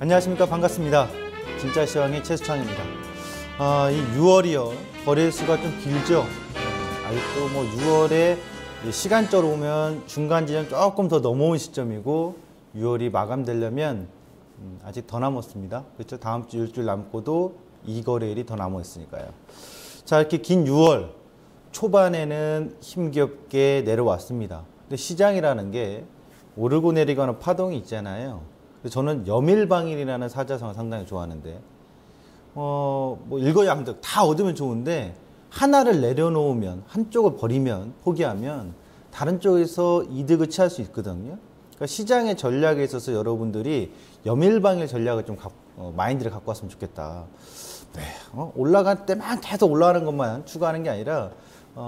안녕하십니까. 반갑습니다. 진짜 시황의 최수창입니다. 이 6월이요. 거래수가 좀 길죠. 아직도 뭐 6월에 시간적으로 보면 중간 지점 조금 더 넘어온 시점이고 6월이 마감되려면 아직 더 남았습니다. 그렇죠. 다음 주 일주일 남고도 이 거래일이 더 남아 있으니까요. 자, 이렇게 긴 6월 초반에는 힘겹게 내려왔습니다. 근데 시장이라는 게 오르고 내리거나 파동이 있잖아요. 저는 여밀방일이라는 사자성어를 상당히 좋아하는데, 뭐 일거양득 다 얻으면 좋은데 하나를 내려놓으면, 한쪽을 버리면, 포기하면 다른 쪽에서 이득을 취할 수 있거든요. 그러니까 시장의 전략에 있어서 여러분들이 여밀방일 전략을 좀 마인드를 갖고 왔으면 좋겠다. 네, 올라갈 때만 계속 올라가는 것만 추구하는 게 아니라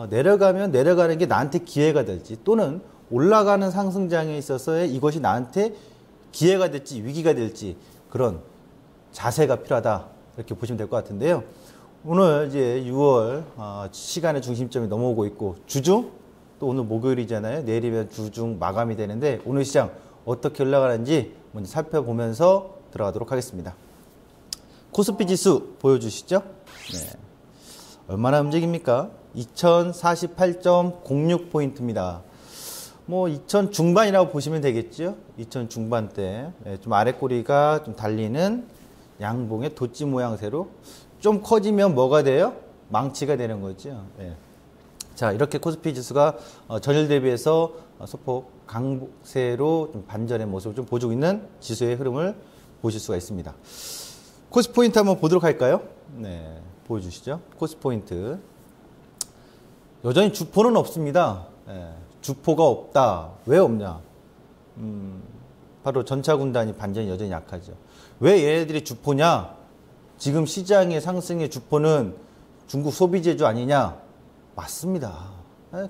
내려가면 내려가는 게 나한테 기회가 될지, 또는 올라가는 상승장에 있어서의 이것이 나한테 기회가 될지 위기가 될지 그런 자세가 필요하다, 이렇게 보시면 될 것 같은데요. 오늘 이제 6월 시간의 중심점이 넘어오고 있고, 주중 또 오늘 목요일이잖아요. 내일이면 주중 마감이 되는데 오늘 시장 어떻게 올라가는지 먼저 살펴보면서 들어가도록 하겠습니다. 코스피 지수 보여주시죠. 네. 얼마나 움직입니까? 2048.06포인트입니다. 뭐 2000 중반이라고 보시면 되겠죠. 2000 중반대. 좀 아랫꼬리가 좀 달리는 양봉의 도치 모양새로 좀 커지면 뭐가 돼요? 망치가 되는 거죠. 네. 자, 이렇게 코스피 지수가 전일 대비해서 소폭 강세로 좀 반전의 모습을 좀 보여주고 있는 지수의 흐름을 보실 수가 있습니다. 코스피 포인트 한번 보도록 할까요? 네, 보여주시죠. 코스피 포인트. 여전히 주포는 없습니다. 네. 주포가 없다. 왜 없냐? 바로 전차군단이 반전이 여전히 약하죠. 왜 얘네들이 주포냐? 지금 시장의 상승의 주포는 중국 소비재주 아니냐? 맞습니다.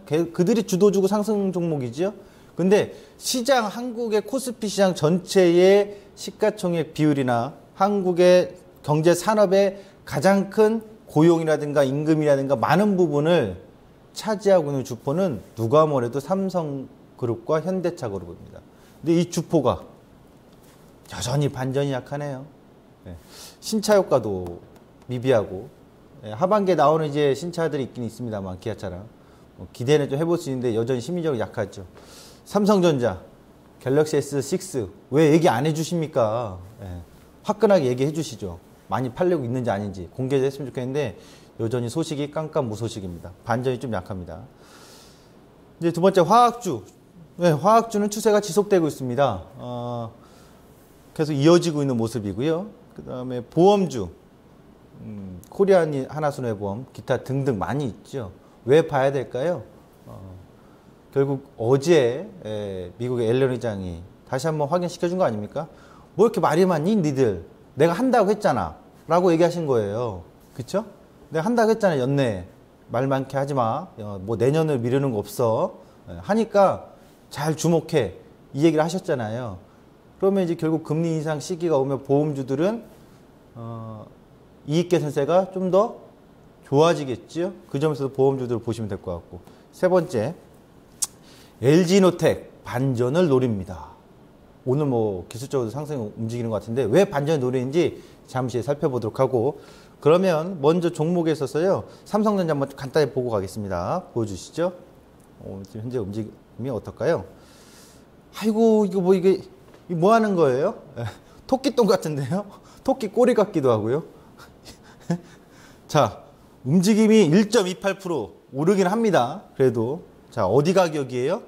그들이 주도주고 상승 종목이죠. 근데 시장, 한국의 코스피 시장 전체의 시가총액 비율이나 한국의 경제 산업의 가장 큰 고용이라든가 임금이라든가 많은 부분을 차지하고 있는 주포는 누가 뭐래도 삼성그룹과 현대차그룹입니다. 근데 이 주포가 여전히 반전이 약하네요. 신차 효과도 미비하고, 하반기에 나오는 이제 신차들이 있긴 있습니다만 기아차랑 기대는 좀 해볼 수 있는데 여전히 심리적으로 약하죠. 삼성전자 갤럭시 S6 왜 얘기 안 해주십니까? 화끈하게 얘기해 주시죠. 많이 팔리고 있는지 아닌지 공개했으면 좋겠는데 여전히 소식이 깜깜무소식입니다. 반전이 좀 약합니다. 이제 두 번째 화학주. 네, 화학주는 추세가 지속되고 있습니다. 계속 이어지고 있는 모습이고요. 그 다음에 보험주, 코리안 하나손해보험, 기타 등등 많이 있죠. 왜 봐야 될까요? 결국 어제 미국의 옐런 의장이 다시 한번 확인시켜 준 거 아닙니까? 뭐 이렇게 말이 많니 니들? 내가 한다고 했잖아 라고 얘기하신 거예요. 그쵸? 내가 한다고 했잖아. 연내 말 많게 하지 마. 뭐 내년을 미루는 거 없어. 하니까 잘 주목해. 이 얘기를 하셨잖아요. 그러면 이제 결국 금리 인상 시기가 오면 보험주들은 이익 개선세가 좀 더 좋아지겠죠. 그 점에서도 보험주들을 보시면 될 것 같고, 세 번째 LG노텍 반전을 노립니다. 오늘 뭐 기술적으로 상승이 움직이는 것 같은데 왜 반전을 노리는지 잠시 살펴보도록 하고, 그러면 먼저 종목에 있어서요 삼성전자 한번 간단히 보고 가겠습니다. 보여주시죠. 지금 현재 움직임이 어떨까요? 아이고 이거 뭐 이게 뭐 하는 거예요? 토끼똥 같은데요? 토끼 꼬리 같기도 하고요. 자, 움직임이 1.28% 오르긴 합니다. 그래도 자, 어디 가격이에요?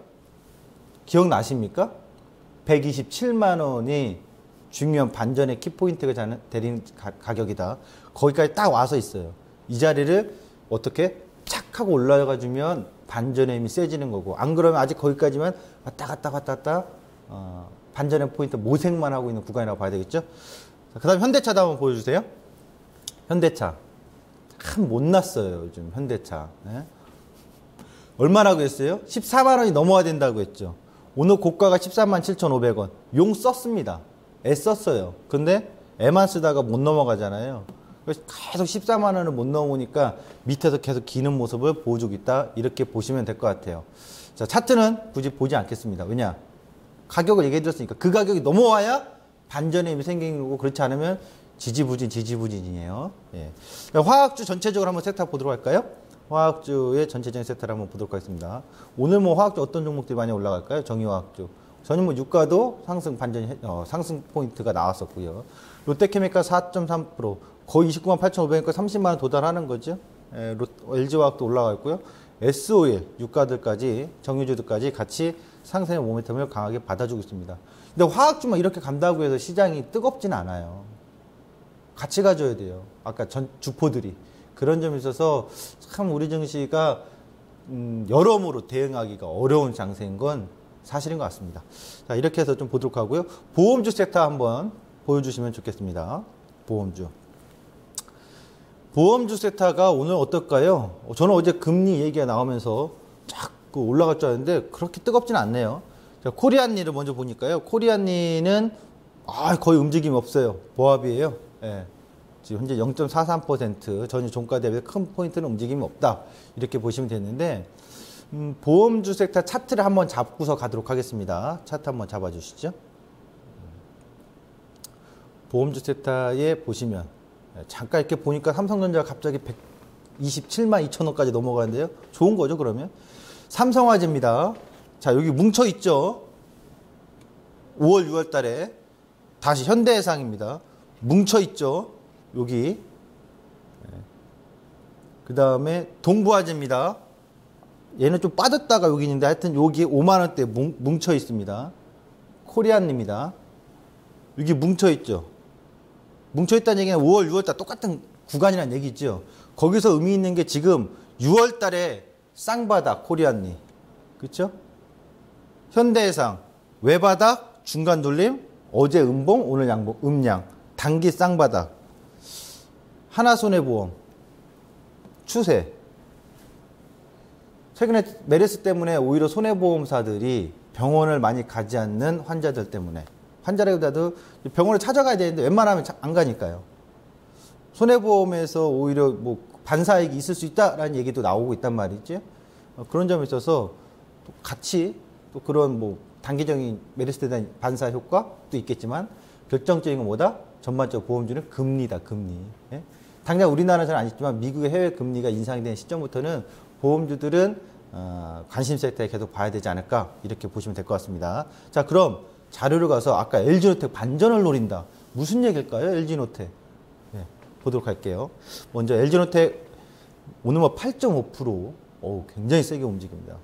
기억나십니까? 127만 원이 중요한 반전의 키포인트가 되는 가격이다. 거기까지 딱 와서 있어요. 이 자리를 어떻게 착 하고 올라가 주면 반전의 힘이 세지는 거고, 안 그러면 아직 거기까지만 왔다 갔다 반전의 포인트 모색만 하고 있는 구간이라고 봐야 되겠죠. 그 다음 현대차도 한번 보여주세요. 현대차 참 못났어요 요즘 현대차. 얼마라고 했어요? 14만 원이 넘어야 된다고 했죠. 오늘 고가가 13만 7,500원. 용 썼습니다. 애 썼어요. 근데 애만 쓰다가 못 넘어가잖아요. 그래서 계속 14만 원을 못 넘으니까 밑에서 계속 기는 모습을 보여주고 있다. 이렇게 보시면 될 것 같아요. 자, 차트는 굳이 보지 않겠습니다. 왜냐? 가격을 얘기해 드렸으니까 그 가격이 넘어와야 반전의 힘이 생기는 거고 그렇지 않으면 지지부진이에요. 예. 화학주 전체적으로 한번 세탁 보도록 할까요? 화학주의 전체적인 세탁을 한번 보도록 하겠습니다. 오늘 뭐 화학주 어떤 종목들이 많이 올라갈까요? 정유화학주. 저는 뭐 유가도 상승 반전 상승 포인트가 나왔었고요. 롯데케미칼 4.3% 거의 29만 8,500원까지 30만 원 도달하는 거죠. 예, LG화학도 올라가 있고요. S오일 유가들까지 정유주들까지 같이 상승의 모멘텀을 강하게 받아주고 있습니다. 근데 화학주만 이렇게 간다고 해서 시장이 뜨겁진 않아요. 같이 가져야 돼요. 아까 전 주포들이 그런 점이 있어서 참 우리 증시가 여러모로 대응하기가 어려운 장세인 건 사실인 것 같습니다. 자, 이렇게 해서 좀 보도록 하고요. 보험주 섹터 한번 보여주시면 좋겠습니다. 보험주 섹터가 오늘 어떨까요? 저는 어제 금리 얘기가 나오면서 자꾸 올라갈 줄 알았는데 그렇게 뜨겁지는 않네요. 자, 코리안리를 먼저 보니까요. 코리안리는 거의 움직임이 없어요. 보합이에요. 예. 지금 현재 0.43% 전일 종가 대비 큰 포인트는 움직임이 없다. 이렇게 보시면 되는데 보험주 섹터 차트를 한번 잡고서 가도록 하겠습니다. 차트 한번 잡아주시죠. 보험주 섹터에 보시면 잠깐 이렇게 보니까 삼성전자가 갑자기 127만 2천 원까지 넘어가는데요. 좋은 거죠, 그러면? 삼성화재입니다. 자, 여기 뭉쳐 있죠. 5월, 6월 달에 다시 현대해상입니다. 뭉쳐 있죠. 여기. 그 다음에 동부화재입니다. 얘는 좀 빠졌다가 여기 있는데 하여튼 여기 5만 원대 뭉쳐 있습니다. 코리안입니다. 여기 뭉쳐 있죠. 뭉쳐 있다는 얘기는 5월, 6월 달 똑같은 구간이라는 얘기죠. 거기서 의미 있는 게 지금 6월 달에 쌍바닥 코리안리. 그렇죠? 현대해상 외바닥 중간 돌림, 어제 음봉, 오늘 양봉, 음양, 단기 쌍바닥. 하나손해보험 추세. 최근에 메르스 때문에 오히려 손해보험사들이 병원을 많이 가지 않는 환자들 때문에 환자라기보다도 병원을 찾아가야 되는데 웬만하면 안 가니까요. 손해보험에서 오히려 뭐 반사이익이 있을 수 있다라는 얘기도 나오고 있단 말이죠. 그런 점에 있어서 또 같이 또 그런 뭐 단기적인 메르스에 대한 반사 효과도 있겠지만 결정적인 건 뭐다? 전반적으로 보험주는 금리다, 금리. 예? 당장 우리나라는 잘 안 있지만 미국의 해외 금리가 인상이 된 시점부터는 보험주들은 관심 섹터에 계속 봐야 되지 않을까 이렇게 보시면 될 것 같습니다. 자, 그럼 자료를 가서 아까 LG노텍 반전을 노린다. 무슨 얘기일까요? LG노텍. 네, 보도록 할게요. 먼저 LG노텍 오늘 뭐 8.5% 굉장히 세게 움직입니다.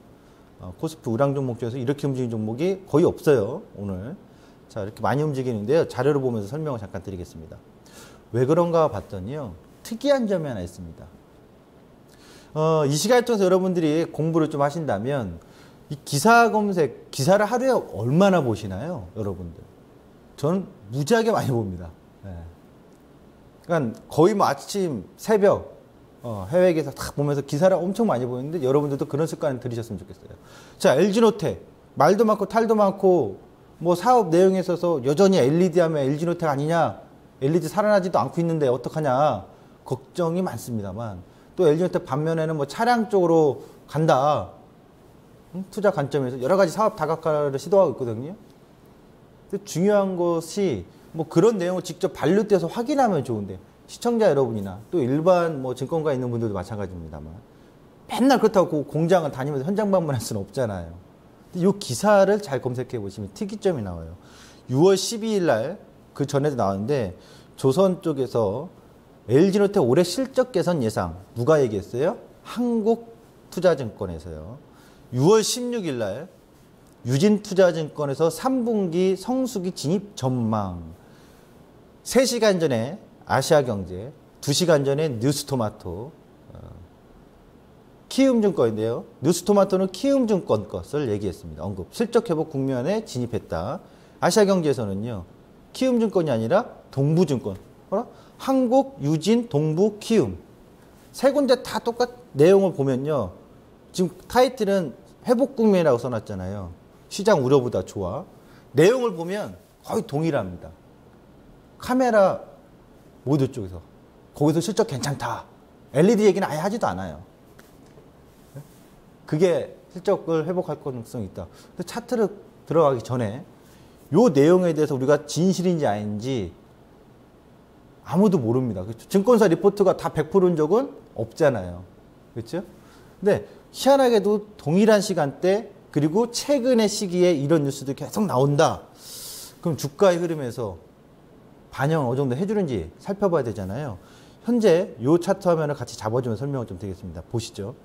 코스피 우량 종목 중에서 이렇게 움직이는 종목이 거의 없어요. 오늘. 자, 이렇게 많이 움직이는데요. 자료를 보면서 설명을 잠깐 드리겠습니다. 왜 그런가 봤더니요. 특이한 점이 하나 있습니다. 이 시간을 통해서 여러분들이 공부를 좀 하신다면 이 기사 검색, 기사를 하루에 얼마나 보시나요? 여러분들. 저는 무지하게 많이 봅니다. 네. 그러니까 거의 뭐 아침, 새벽 해외 기사 딱 보면서 기사를 엄청 많이 보는데 여러분들도 그런 습관을 들이셨으면 좋겠어요. 자, LG노텍 말도 많고 탈도 많고 뭐 사업 내용에 있어서 여전히 LED 하면 LG노텍 아니냐, LED 살아나지도 않고 있는데 어떡하냐 걱정이 많습니다만 또 LG노텍 반면에는 뭐 차량 쪽으로 간다, 투자 관점에서 여러 가지 사업 다각화를 시도하고 있거든요. 근데 중요한 것이 뭐 그런 내용을 직접 반려돼서 확인하면 좋은데 시청자 여러분이나 또 일반 뭐 증권가에 있는 분들도 마찬가지입니다만 맨날 그렇다고 공장을 다니면서 현장 방문할 수는 없잖아요. 근데 이 기사를 잘 검색해 보시면 특이점이 나와요. 6월 12일 날 그 전에도 나왔는데 조선 쪽에서 LG노텍 올해 실적 개선 예상 누가 얘기했어요? 한국투자증권에서요. 6월 16일 날 유진투자증권에서 3분기 성수기 진입 전망. 3시간 전에 아시아경제, 2시간 전에 뉴스토마토, 키움증권인데요. 뉴스토마토는 키움증권 것을 얘기했습니다. 언급. 실적 회복 국면에 진입했다. 아시아경제에서는요. 키움증권이 아니라 동부증권. 한국, 유진, 동부, 키움. 세 군데 다 똑같은 내용을 보면요. 지금 타이틀은 회복 국면이라고 써놨잖아요. 시장 우려보다 좋아. 내용을 보면 거의 동일합니다. 카메라 모드 쪽에서. 거기서 실적 괜찮다. LED 얘기는 아예 하지도 않아요. 그게 실적을 회복할 가능성이 있다. 근데 차트를 들어가기 전에 요 내용에 대해서 우리가 진실인지 아닌지 아무도 모릅니다. 그렇죠? 증권사 리포트가 다 100%인 적은 없잖아요. 그렇죠? 근데 희한하게도 동일한 시간대 그리고 최근의 시기에 이런 뉴스도 계속 나온다. 그럼 주가의 흐름에서 반영 어느 정도 해주는지 살펴봐야 되잖아요. 현재 요 차트 화면을 같이 잡아주면 설명을 좀 드리겠습니다. 보시죠.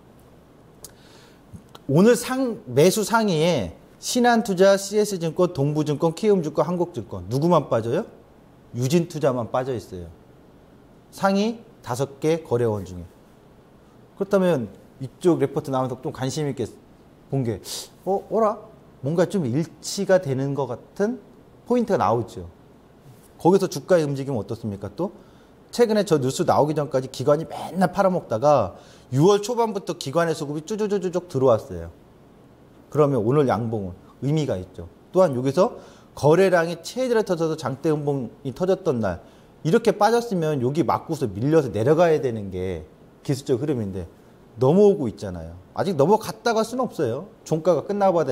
오늘 매수 상위에 신한투자, CS증권, 동부증권, 키움증권, 한국증권 누구만 빠져요? 유진투자만 빠져 있어요. 상위 5개 거래원 중에. 그렇다면 이쪽 레포트 나오면서 좀 관심 있게 본 게 어라? 뭔가 좀 일치가 되는 것 같은 포인트가 나오죠. 거기서 주가의 움직임은 어떻습니까? 또 최근에 저 뉴스 나오기 전까지 기관이 맨날 팔아먹다가 6월 초반부터 기관의 수급이 쭈쭈쭈쭈 들어왔어요. 그러면 오늘 양봉은 의미가 있죠. 또한 여기서 거래량이 최대로 터져서 장대 음봉이 터졌던 날 이렇게 빠졌으면 여기 맞고서 밀려서 내려가야 되는 게 기술적 흐름인데 넘어오고 있잖아요. 아직 넘어갔다 갈 수는 없어요. 종가가 끝나봐야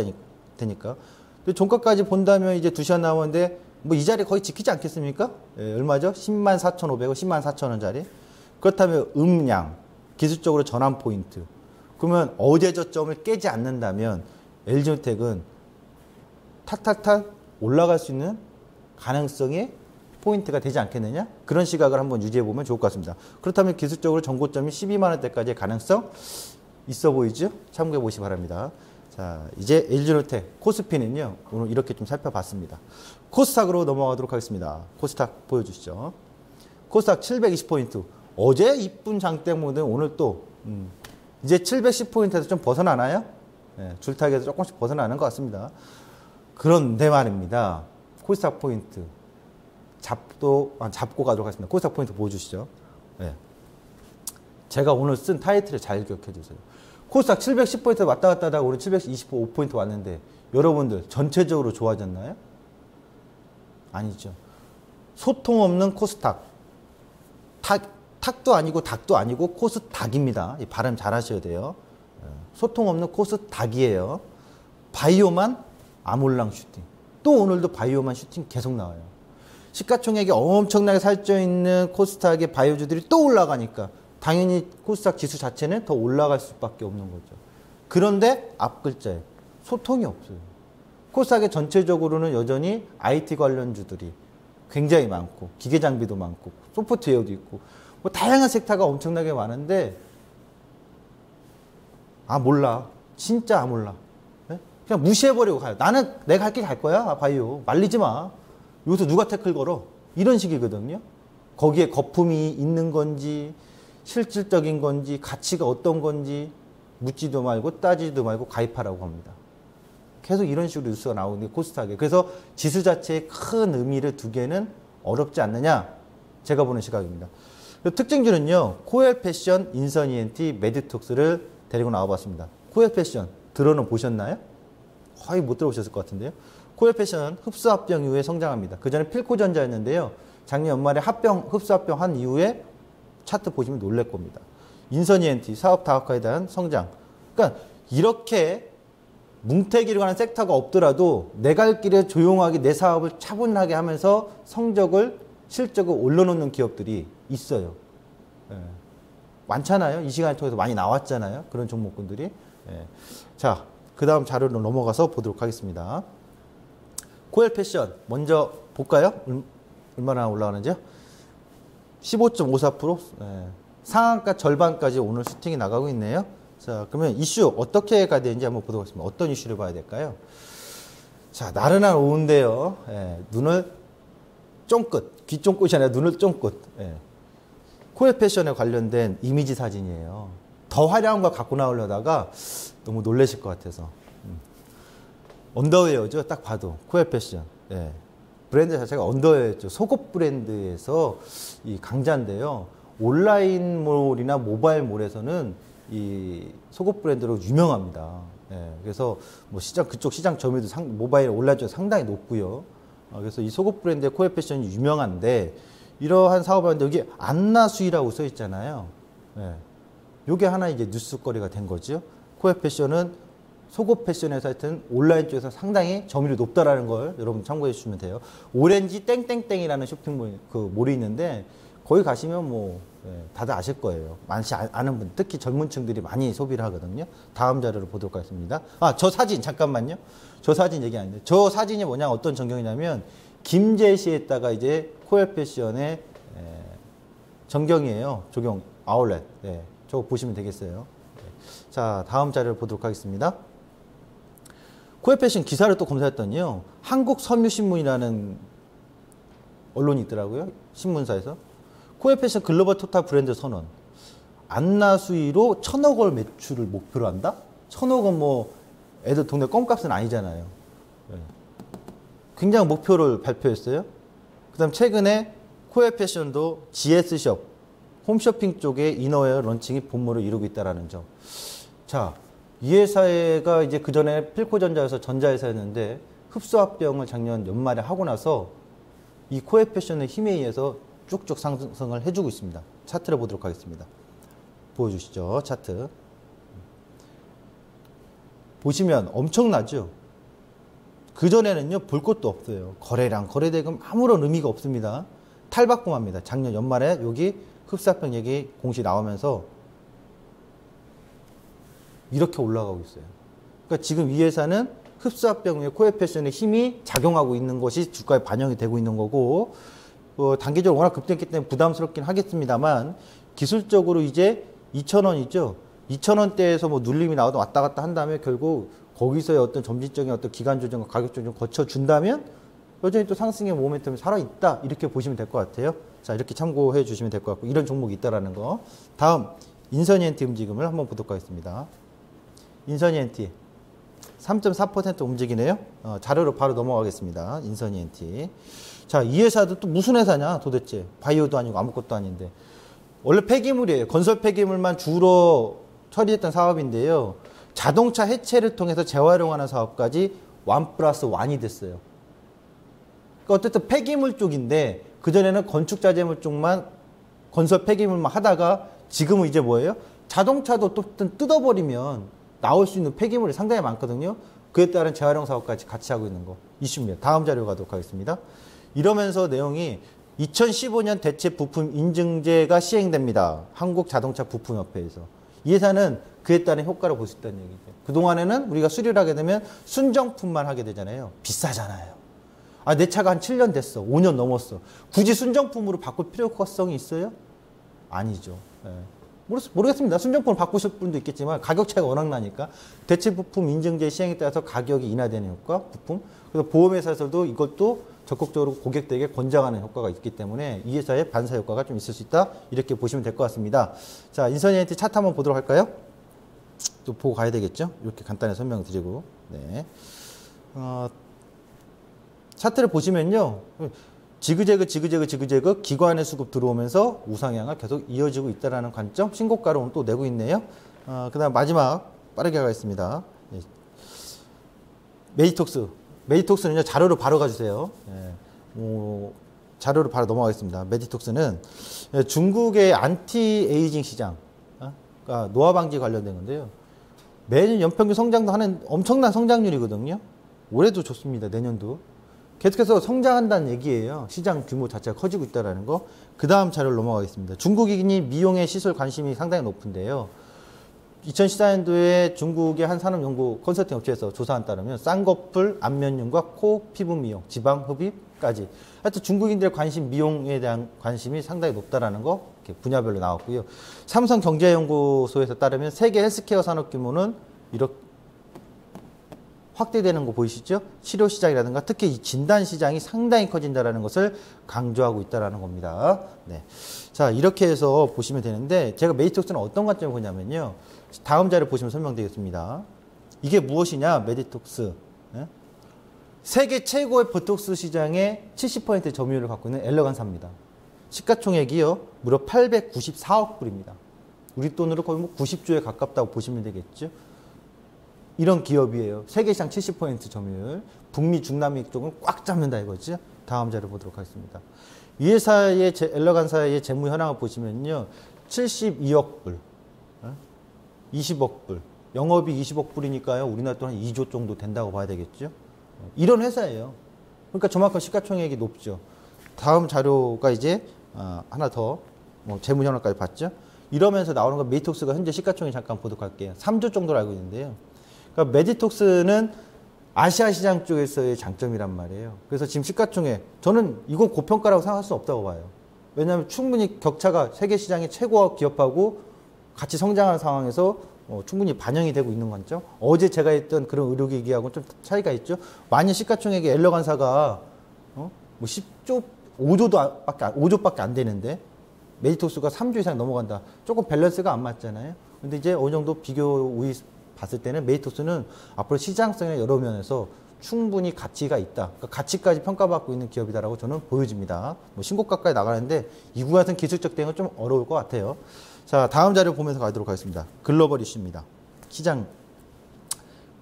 되니까. 근데 종가까지 본다면 이제 2시간 남았는데 뭐 이 자리 거의 지키지 않겠습니까? 예, 얼마죠? 104,500원, 104,000원짜리. 그렇다면 음량, 기술적으로 전환 포인트. 그러면 어제 저점을 깨지 않는다면 LG전텍은 탁탁탁 올라갈 수 있는 가능성이 포인트가 되지 않겠느냐? 그런 시각을 한번 유지해 보면 좋을 것 같습니다. 그렇다면 기술적으로 전고점이 12만 원대까지의 가능성 있어 보이죠? 참고해 보시기 바랍니다. 자, 이제 LG전텍 코스피는요. 오늘 이렇게 좀 살펴봤습니다. 코스닥으로 넘어가도록 하겠습니다. 코스닥 보여주시죠. 코스닥 720포인트. 어제 이쁜 장대 모드 오늘 또 이제 710포인트에서 좀 벗어나나요? 네, 줄타기에서 조금씩 벗어나는 것 같습니다. 그런데 말입니다. 코스닥 포인트 잡고 가도록 하겠습니다. 코스닥 포인트 보여주시죠. 네. 제가 오늘 쓴 타이틀을 잘 기억해 주세요. 코스닥 710포인트 왔다 갔다 하다가 오늘 725포인트 왔는데 여러분들 전체적으로 좋아졌나요? 아니죠. 소통 없는 코스닥. 탁도 아니고 닭도 아니고 코스닥입니다. 이 발음 잘 하셔야 돼요. 소통 없는 코스닥이에요. 바이오만 아몰랑 슈팅. 또 오늘도 바이오만 슈팅 계속 나와요. 시가총액이 엄청나게 살쪄 있는 코스닥의 바이오주들이 또 올라가니까 당연히 코스닥 지수 자체는 더 올라갈 수밖에 없는 거죠. 그런데 앞글자에 소통이 없어요. 코스닥의 전체적으로는 여전히 IT 관련주들이 굉장히 많고 기계 장비도 많고 소프트웨어도 있고 뭐 다양한 섹터가 엄청나게 많은데 몰라. 진짜 몰라. 네? 그냥 무시해버리고 가요. 나는 내가 할 게 갈 거야. 바이오. 말리지 마. 여기서 누가 태클 걸어? 이런 식이거든요. 거기에 거품이 있는 건지 실질적인 건지 가치가 어떤 건지 묻지도 말고 따지지도 말고 가입하라고 합니다. 계속 이런 식으로 뉴스가 나오는데 코스닥에. 그래서 지수 자체의 큰 의미를 두기에는 어렵지 않느냐? 제가 보는 시각입니다. 특징주는요. 코엘 패션, 인선 ENT, 메디톡스를 데리고 나와봤습니다. 코엘 패션 들어는 보셨나요? 거의 못 들어보셨을 것 같은데요. 코엘 패션 흡수 합병 이후에 성장합니다. 그 전에 필코전자였는데요. 작년 연말에 흡수 합병 한 이후에 차트 보시면 놀랄 겁니다. 인선 ENT 사업 다각화에 대한 성장. 그러니까 이렇게 뭉태기를 가는 섹터가 없더라도 내 갈 길에 조용하게 내 사업을 차분하게 하면서 성적을 실적을 올려놓는 기업들이 있어요. 예. 많잖아요. 이 시간을 통해서 많이 나왔잖아요. 그런 종목군들이. 예. 자, 그 다음 자료로 넘어가서 보도록 하겠습니다. 코엘 패션 먼저 볼까요? 얼마나 올라가는지요? 15.54%. 예. 상한가 절반까지 오늘 슈팅이 나가고 있네요. 자, 그러면 이슈 어떻게 가야 되는지 한번 보도록 하겠습니다. 어떤 이슈를 봐야 될까요? 자, 나른한 오후인데요. 예. 눈을 쫑긋, 귀 쫑긋이 아니라 눈을 쫑긋. 예. 코엘 패션에 관련된 이미지 사진이에요. 더 화려한 걸 갖고 나오려다가 너무 놀라실 것 같아서. 언더웨어죠. 딱 봐도 코엘 패션. 예. 브랜드 자체가 언더웨어죠. 속옷 브랜드에서 이 강자인데요. 온라인몰이나 모바일몰에서는 이 속옷 브랜드로 유명합니다. 예. 그래서 뭐 그쪽 시장 점유도 모바일 온라인 쪽 상당히 높고요. 그래서 이 속옷 브랜드의 코엘 패션이 유명한데 이러한 사업하는데 여기 안나수이라고 써 있잖아요. 예. 요게 하나 이제 뉴스거리가 된 거죠. 코엘 패션은 속옷 패션 회사 하여튼 온라인 쪽에서 상당히 점유율이 높다라는 걸 여러분 참고해 주시면 돼요. 오렌지 땡땡땡이라는 쇼핑몰 그 몰이 있는데 거기 가시면 뭐 다들 아실 거예요. 많지 않은 분, 특히 젊은 층들이 많이 소비를 하거든요. 다음 자료를 보도록 하겠습니다. 저 사진 잠깐만요. 저 사진 얘기 아닌데 저 사진이 뭐냐 어떤 전경이냐면 김제시에다가 이제 코엘 패션의 전경이에요. 조경 아울렛. 네, 저거 보시면 되겠어요. 자, 다음 자료를 보도록 하겠습니다. 코엘 패션 기사를 또 검사했더니요. 한국섬유신문이라는 언론이 있더라고요. 신문사에서. 코엘 패션 글로벌 토탈 브랜드 선언. 안나 수위로 1,000억 원 매출을 목표로 한다? 1,000억 원 뭐 애들 동네 껌값은 아니잖아요. 네. 굉장히 목표를 발표했어요. 그 다음 최근에 코엘 패션도 GS숍, 홈쇼핑 쪽에 이너웨어 런칭이 본물을 이루고 있다는 점. 자, 이 회사가 이제 그 전에 필코전자에서 전자회사였는데 흡수합병을 작년 연말에 하고 나서 이 코엘 패션의 힘에 의해서 쭉쭉 상승을 해주고 있습니다. 차트를 보도록 하겠습니다. 보여주시죠, 차트. 보시면 엄청나죠? 그전에는요, 볼 것도 없어요. 거래량, 거래대금 아무런 의미가 없습니다. 탈바꿈합니다. 작년 연말에 여기 흡수합병 얘기 공시 나오면서 이렇게 올라가고 있어요. 그러니까 지금 이 회사는 흡수합병 외 코엘 패션의 힘이 작용하고 있는 것이 주가에 반영이 되고 있는 거고, 단기적으로 워낙 급등했기 때문에 부담스럽긴 하겠습니다만, 기술적으로 이제 2,000원이죠. 2,000원대에서 뭐 눌림이 나와도 왔다 갔다 한 다음에 결국 거기서의 어떤 점진적인 어떤 기간 조정과 가격 조정 거쳐준다면 여전히 또 상승의 모멘텀이 살아있다. 이렇게 보시면 될 것 같아요. 자, 이렇게 참고해 주시면 될 것 같고, 이런 종목이 있다라는 거. 다음, 인선이엔티 움직임을 한번 보도록 하겠습니다. 인선이엔티 3.4% 움직이네요. 자료로 바로 넘어가겠습니다. 인선이엔티. 자, 이 회사도 또 무슨 회사냐 도대체. 바이오도 아니고 아무것도 아닌데. 원래 폐기물이에요. 건설 폐기물만 주로 처리했던 사업인데요. 자동차 해체를 통해서 재활용하는 사업까지 1+1이 됐어요. 그러니까 어쨌든 폐기물 쪽인데 그전에는 건축자재물 쪽만 건설 폐기물만 하다가 지금은 이제 뭐예요? 자동차도 또 뜯어버리면 나올 수 있는 폐기물이 상당히 많거든요. 그에 따른 재활용 사업까지 같이 하고 있는 거 이슈입니다. 다음 자료 가도록 하겠습니다. 이러면서 내용이 2015년 대체 부품 인증제가 시행됩니다. 한국자동차 부품협회에서. 이 회사는 그에 따른 효과를 볼 수 있다는 얘기죠. 그동안에는 우리가 수리를 하게 되면 순정품만 하게 되잖아요. 비싸잖아요. 내 차가 한 7년 됐어. 5년 넘었어. 굳이 순정품으로 바꿀 필요성이 있어요? 아니죠. 네. 모르겠습니다. 순정품을 바꾸실 분도 있겠지만 가격 차이가 워낙 나니까. 대체 부품 인증제 시행에 따라서 가격이 인하되는 효과, 부품. 그래서 보험회사에서도 이것도 적극적으로 고객들에게 권장하는 효과가 있기 때문에 이 회사의 반사 효과가 좀 있을 수 있다. 이렇게 보시면 될 것 같습니다. 자, 인선이엔티 차트 한번 보도록 할까요? 또 보고 가야 되겠죠? 이렇게 간단히 설명드리고. 네. 차트를 보시면요. 지그재그 기관의 수급 들어오면서 우상향을 계속 이어지고 있다는 관점. 신고가를 오늘 또 내고 있네요. 그 다음 마지막 빠르게 가겠습니다. 네. 메디톡스. 메디톡스는요, 자료로 바로 가주세요. 자료로 바로 넘어가겠습니다. 메디톡스는 중국의 안티에이징 시장, 그러니까 노화 방지 관련된 건데요. 매년 연평균 성장도 하는 엄청난 성장률이거든요. 올해도 좋습니다. 내년도. 계속해서 성장한다는 얘기예요. 시장 규모 자체가 커지고 있다는 거. 그 다음 자료를 넘어가겠습니다. 중국인이 미용의 시술 관심이 상당히 높은데요. 2014년도에 중국의 한 산업연구 컨설팅 업체에서 조사한 따르면 쌍꺼풀, 안면용과 코, 피부 미용, 지방 흡입까지 하여튼 중국인들의 관심, 미용에 대한 관심이 상당히 높다라는 거 이렇게 분야별로 나왔고요. 삼성경제연구소에서 따르면 세계 헬스케어 산업 규모는 이렇게 확대되는 거 보이시죠? 치료 시장이라든가 특히 이 진단 시장이 상당히 커진다라는 것을 강조하고 있다라는 겁니다. 네. 자, 이렇게 해서 보시면 되는데 제가 메디톡스는 어떤 관점을 보냐면요. 다음 자료 보시면 설명드리겠습니다. 이게 무엇이냐? 메디톡스. 네? 세계 최고의 보톡스 시장의 70% 점유율을 갖고 있는 엘레간사입니다. 시가총액이요. 무려 894억 불입니다. 우리 돈으로 거의 뭐 90조에 가깝다고 보시면 되겠죠. 이런 기업이에요. 세계시장 70% 점유율. 북미, 중남미 쪽은 꽉 잡는다 이거죠. 다음 자료 보도록 하겠습니다. 이 회사의 엘레간사의 재무 현황을 보시면요. 72억 불, 20억 불, 영업이 20억 불이니까요. 우리나라 돈 한 2조 정도 된다고 봐야 되겠죠. 이런 회사예요. 그러니까 저만큼 시가총액이 높죠. 다음 자료가 이제 하나 더 재무현황까지 봤죠. 이러면서 나오는 건 메디톡스가 현재 시가총액 잠깐 보도록 할게요. 3조 정도로 알고 있는데요. 그러니까 메디톡스는 아시아 시장 쪽에서의 장점이란 말이에요. 그래서 지금 시가총액 저는 이건 고평가라고 생각할 수 없다고 봐요. 왜냐하면 충분히 격차가 세계 시장의 최고 기업하고 같이 성장하는 상황에서 충분히 반영이 되고 있는 관점. 어제 제가 했던 그런 의료기기하고는 좀 차이가 있죠. 만약 시가총액이 엘러간사가 뭐 10조, 5조밖에 안 되는데 메디톡스가 3조 이상 넘어간다. 조금 밸런스가 안 맞잖아요. 근데 이제 어느 정도 비교 우위 봤을 때는 메디톡스는 앞으로 시장성의 여러 면에서 충분히 가치가 있다. 그러니까 가치까지 평가받고 있는 기업이다라고 저는 보여집니다. 뭐 신고가까지 나가는데 이구 같은 기술적 대응은 좀 어려울 것 같아요. 자, 다음 자료 보면서 가도록 하겠습니다. 글로벌 이슈입니다. 시장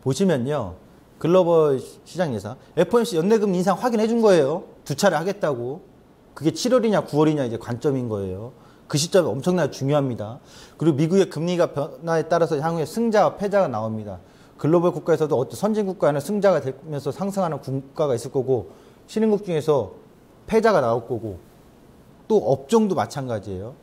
보시면요. 글로벌 시장 예상. FOMC 연내금리 인상 확인해 준 거예요. 2차례 하겠다고. 그게 7월이냐 9월이냐 이제 관점인 거예요. 그 시점이 엄청나게 중요합니다. 그리고 미국의 금리가 변화에 따라서 향후에 승자와 패자가 나옵니다. 글로벌 국가에서도 어떤 선진 국가에는 승자가 되면서 상승하는 국가가 있을 거고 신흥국 중에서 패자가 나올 거고 또 업종도 마찬가지예요.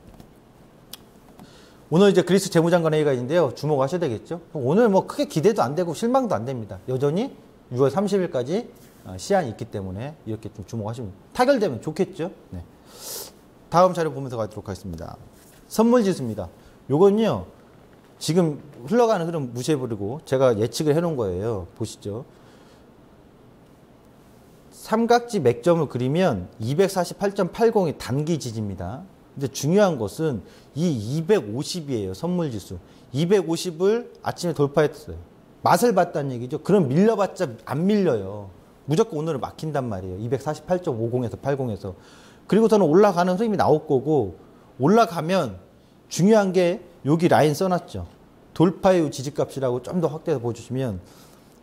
오늘 이제 그리스 재무장관 회의가 있는데요. 주목하셔야 되겠죠. 오늘 뭐 크게 기대도 안 되고 실망도 안 됩니다. 여전히 6월 30일까지 시한이 있기 때문에 이렇게 좀 주목하시면 타결되면 좋겠죠. 네. 다음 자료 보면서 가도록 하겠습니다. 선물 지수입니다. 요건요. 지금 흘러가는 흐름 무시해버리고 제가 예측을 해놓은 거예요. 보시죠. 삼각지 맥점을 그리면 248.80이 단기 지지입니다. 근데 중요한 것은 이 250이에요. 선물지수. 250을 아침에 돌파했어요. 맛을 봤다는 얘기죠. 그럼 밀려봤자 안 밀려요. 무조건 오늘은 막힌단 말이에요. 248.50에서 80에서. 그리고서는 올라가는 흐름이 나올 거고 올라가면 중요한 게 여기 라인 써놨죠. 돌파 이후 지지값이라고 좀 더 확대해서 보여주시면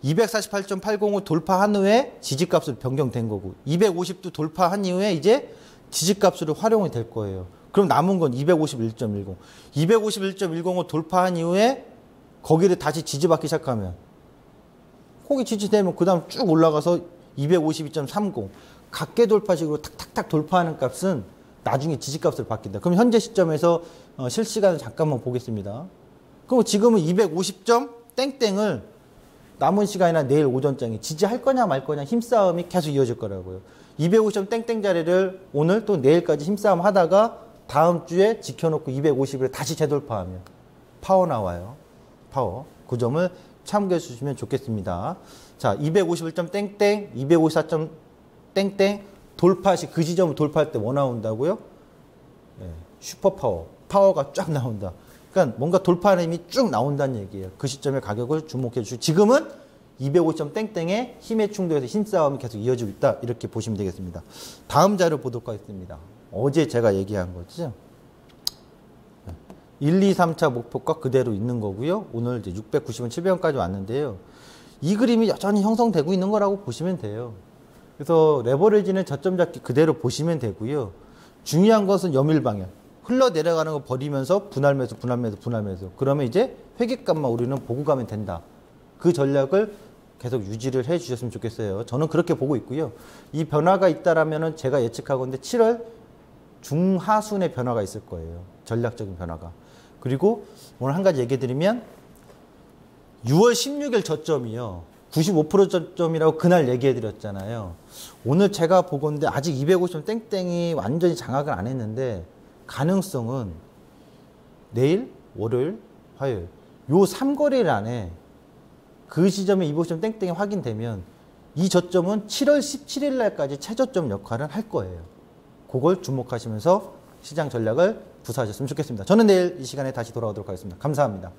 248.80을 돌파한 후에 지지값으로 변경된 거고 250도 돌파한 이후에 이제 지지값으로 활용이 될 거예요. 그럼 남은 건 251.10. 251.10을 돌파한 이후에 거기를 다시 지지받기 시작하면 거기 지지되면 그 다음 쭉 올라가서 252.30. 각계 돌파식으로 탁탁탁 돌파하는 값은 나중에 지지값으로 바뀐다. 그럼 현재 시점에서 실시간을 잠깐만 보겠습니다. 그럼 지금은 250점 땡땡을 남은 시간이나 내일 오전장에 지지할 거냐 말 거냐 힘싸움이 계속 이어질 거라고요. 250점 땡땡 자리를 오늘 또 내일까지 힘싸움 하다가 다음 주에 지켜놓고 250을 다시 재돌파하면 파워 나와요. 파워. 그 점을 참고해 주시면 좋겠습니다. 자, 251점 땡땡, 254점 땡땡 돌파 시 그 지점을 돌파할 때 뭐 나온다고요? 네, 슈퍼파워. 파워가 쫙 나온다. 그러니까 뭔가 돌파하는 힘이 쭉 나온다는 얘기예요. 그 시점에 가격을 주목해 주시고 지금은 250점 땡땡의 힘의 충돌에서 힘싸움이 계속 이어지고 있다. 이렇게 보시면 되겠습니다. 다음 자료 보도록 하겠습니다. 어제 제가 얘기한 거죠. 1, 2, 3차 목표가 그대로 있는 거고요. 오늘 이제 690원, 700원까지 왔는데요. 이 그림이 여전히 형성되고 있는 거라고 보시면 돼요. 그래서 레버리지는 저점 잡기 그대로 보시면 되고요. 중요한 것은 염일 방향. 흘러 내려가는 거 버리면서 분할 매수. 그러면 이제 회계값만 우리는 보고 가면 된다. 그 전략을 계속 유지를 해 주셨으면 좋겠어요. 저는 그렇게 보고 있고요. 이 변화가 있다라면은 제가 예측하건데 7월 중하순의 변화가 있을 거예요. 전략적인 변화가. 그리고 오늘 한 가지 얘기 드리면 6월 16일 저점이요. 95% 저점이라고 그날 얘기해 드렸잖아요. 오늘 제가 보건데 아직 250점 땡땡이 완전히 장악을 안 했는데 가능성은 내일, 월요일, 화요일 요 3거래일 안에 그 시점에 250점 땡땡이 확인되면 이 저점은 7월 17일 날까지 최저점 역할을 할 거예요. 그걸 주목하시면서 시장 전략을 구사하셨으면 좋겠습니다. 저는 내일 이 시간에 다시 돌아오도록 하겠습니다. 감사합니다.